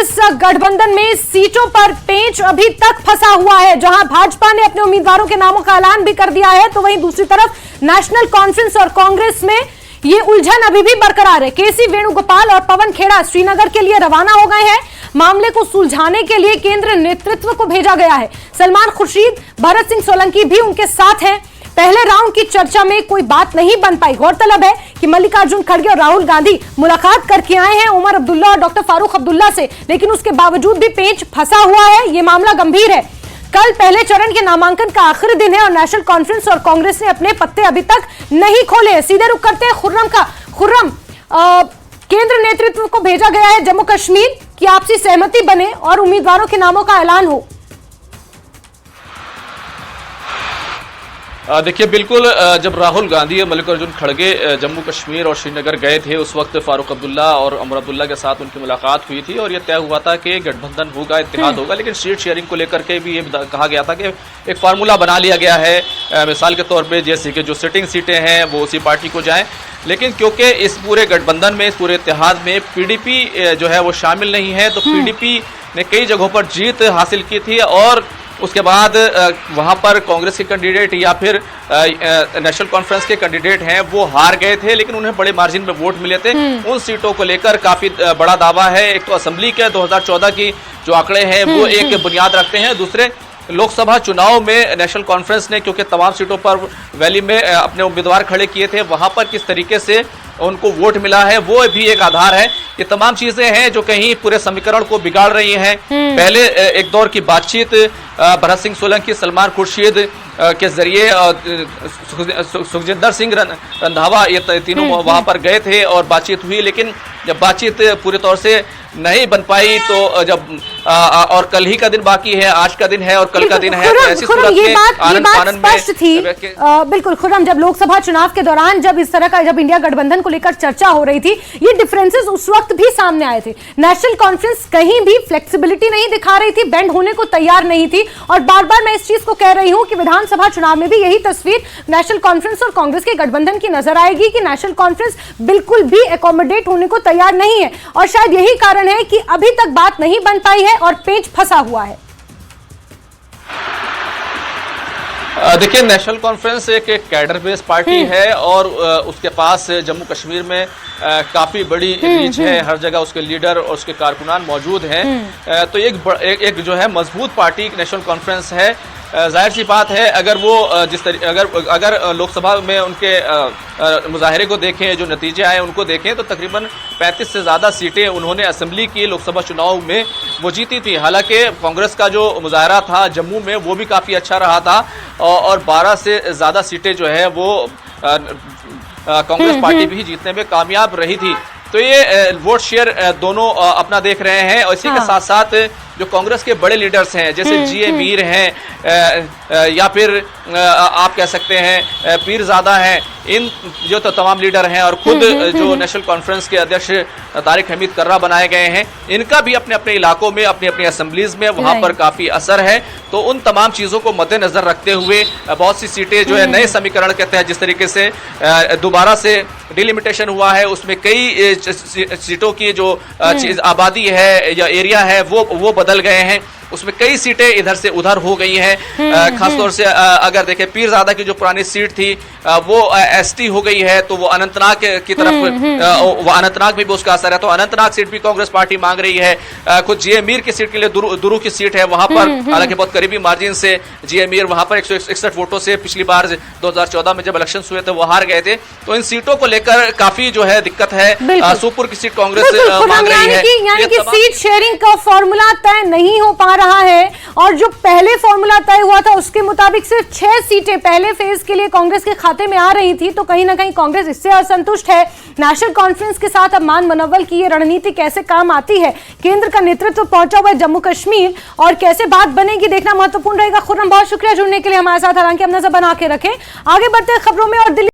कांग्रेस गठबंधन में सीटों पर पेंच अभी तक फंसा हुआ है। जहां भाजपा ने अपने उम्मीदवारों के नामों का ऐलान भी कर दिया है, तो वहीं दूसरी तरफ नेशनल कॉन्फ्रेंस और कांग्रेस में ये उलझन अभी भी बरकरार है। केसी वेणुगोपाल और पवन खेड़ा श्रीनगर के लिए रवाना हो गए हैं। मामले को सुलझाने के लिए केंद्र नेतृत्व को भेजा गया है। सलमान खुर्शीद, भरत सिंह सोलंकी भी उनके साथ हैं। पहले राउंड की चर्चा में कोई बात नहीं बन पाई। गौरतलब है कि मल्लिकार्जुन खड़गे और राहुल गांधी मुलाकात करके आए हैं उमर अब्दुल्ला और डॉक्टर फारूक अब्दुल्ला से, लेकिन उसके बावजूद भी पेंच फंसा हुआ है। यह मामला गंभीर है। कल पहले चरण के नामांकन का आखिरी दिन है और नेशनल कॉन्फ्रेंस और कांग्रेस ने अपने पत्ते अभी तक नहीं खोले। सीधे रुख करते हैं खुर्रम का। खुर्रम, केंद्र नेतृत्व को भेजा गया है जम्मू कश्मीर की आपसी सहमति बने और उम्मीदवारों के नामों का ऐलान हो। देखिए, बिल्कुल जब राहुल गांधी और मल्लिकार्जुन खड़गे जम्मू कश्मीर और श्रीनगर गए थे, उस वक्त फारूक अब्दुल्ला और उमर अब्दुल्ला के साथ उनकी मुलाकात हुई थी और यह तय हुआ था कि गठबंधन होगा, इत्तेहाद होगा। लेकिन सीट शेयरिंग को लेकर के भी ये कहा गया था कि एक फार्मूला बना लिया गया है। मिसाल के तौर पर जैसे कि जो सिटिंग सीटें हैं वो उसी पार्टी को जाएं, लेकिन क्योंकि इस पूरे गठबंधन में, इस पूरे इत्तेहाद में पीडीपी जो है वो शामिल नहीं है, तो पीडीपी ने कई जगहों पर जीत हासिल की थी और उसके बाद वहां पर कांग्रेस के कैंडिडेट या फिर नेशनल कॉन्फ्रेंस के कैंडिडेट हैं वो हार गए थे, लेकिन उन्हें बड़े मार्जिन में वोट मिले थे। उन सीटों को लेकर काफी बड़ा दावा है। एक तो असेंबली के 2014 की जो आंकड़े हैं वो एक बुनियाद रखते हैं। दूसरे, लोकसभा चुनाव में नेशनल कॉन्फ्रेंस ने क्योंकि तमाम सीटों पर वैली में अपने उम्मीदवार खड़े किए थे, वहां पर किस तरीके से उनको वोट मिला है वो भी एक आधार है। ये तमाम चीजें हैं जो कहीं पूरे समीकरण को बिगाड़ रही हैं। पहले एक दौर की बातचीत भरत सिंह सोलंकी, सलमान खुर्शीद के जरिए सुखजिंदर सिंह रंधावा, ये तीनों वहां पर गए थे और बातचीत हुई, लेकिन जब बातचीत पूरे तौर से नहीं बन पाई तो जब और कल ही का दिन बाकी है, आज का दिन है और कल का दिन है, तो ऐसी सूरत में आनंद स्पष्ट थी। बिल्कुल खुर्रम, जब लोकसभा चुनाव के दौरान जब इस तरह का, जब इंडिया गठबंधन को लेकर चर्चा हो रही थी, ये डिफरेंसेस उस वक्त भी सामने आए थे। नेशनल कॉन्फ्रेंस कहीं भी फ्लेक्सिबिलिटी नहीं दिखा रही थी, बेंड होने को तैयार नहीं थी और बार बार मैं इस चीज को कह रही हूं कि विधानसभा चुनाव में भी यही तस्वीर नेशनल कॉन्फ्रेंस और कांग्रेस के गठबंधन की नजर आएगी कि नेशनल कॉन्फ्रेंस बिल्कुल भी एकोमोडेट होने को तैयार नहीं है और शायद यही कारण है कि अभी तक बात नहीं बन पाई है और पेंच फंसा हुआ है। देखिए, नेशनल कॉन्फ्रेंस एक कैडर बेस्ड पार्टी है और उसके पास जम्मू कश्मीर में काफी बड़ी रीच है। हर जगह उसके लीडर और उसके कारकुनान मौजूद हैं। तो एक जो है मजबूत पार्टी नेशनल कॉन्फ्रेंस है। जाहिर सी बात है, अगर वो अगर लोकसभा में उनके मुजाहरे को देखें, जो नतीजे आए उनको देखें, तो तकरीबन 35 से ज़्यादा सीटें उन्होंने असेंबली की लोकसभा चुनाव में वो जीती थी। हालांकि कांग्रेस का जो मुजाहरा था जम्मू में वो भी काफ़ी अच्छा रहा था और 12 से ज़्यादा सीटें जो है वो कांग्रेस पार्टी भी जीतने में कामयाब रही थी। तो ये वोट शेयर दोनों अपना देख रहे हैं और इसी के साथ साथ जो कांग्रेस के बड़े लीडर्स हैं, जैसे जी.ए. मीर हैं या फिर आप कह सकते हैं पीरजादा हैं, इन जो तो तमाम लीडर हैं और खुद जो नेशनल कॉन्फ्रेंस के अध्यक्ष तारिक हमीद कर्रा बनाए गए हैं, इनका भी अपने अपने इलाकों में, अपनी अपनी असेंबलीज में वहां पर काफी असर है। तो उन तमाम चीजों को मद्देनजर रखते हुए बहुत सी सीटें जो है नए समीकरण के तहत जिस तरीके से दोबारा से डिलिमिटेशन हुआ है, उसमें कई सीटों की जो आबादी है या एरिया है वो बदल गए हैं। उसमें कई सीटें इधर से उधर हो गई हैं। खासतौर से अगर देखें, पीरजादा की जो पुरानी सीट थी वो एसटी हो गई है, तो वो अनंतनाग की तरफ वो अनंतनाग में भी उसका असर है। तो अनंतनाग सीट भी कांग्रेस पार्टी मांग रही है। खुद जी.ए. मीर की सीट के लिए दुरू की सीट है, वहां पर हालांकि बहुत करीबी मार्जिन से जी.ए. मीर वहां पर 161 वोटों से पिछली बार 2014 में जब इलेक्शन हुए थे वो हार गए थे। तो इन सीटों को लेकर काफी जो है दिक्कत है। सूपुर की सीट कांग्रेस मांग रही है। यानी कि सीट शेयरिंग का फॉर्मूला तय नहीं हो पा रहा है और जो पहले फॉर्मूला तय हुआ था उसके मुताबिक सिर्फ 6 सीटें पहले फेज के लिए कांग्रेस के खाते में आ रही थी। तो कहीं ना कहीं कांग्रेस इससे असंतुष्ट है। नेशनल कॉन्फ्रेंस के साथ अब मान मनव्वल की ये रणनीति कैसे काम आती है, केंद्र का नेतृत्व पहुंचा हुआ है जम्मू कश्मीर और कैसे बात बनेगी, देखना महत्वपूर्ण रहेगा। खुर्रम, बहुत शुक्रिया जुड़ने के लिए हमारे साथ। हालांकि हम नजर बना के रखें। आगे बढ़ते खबरों में और दिल्ली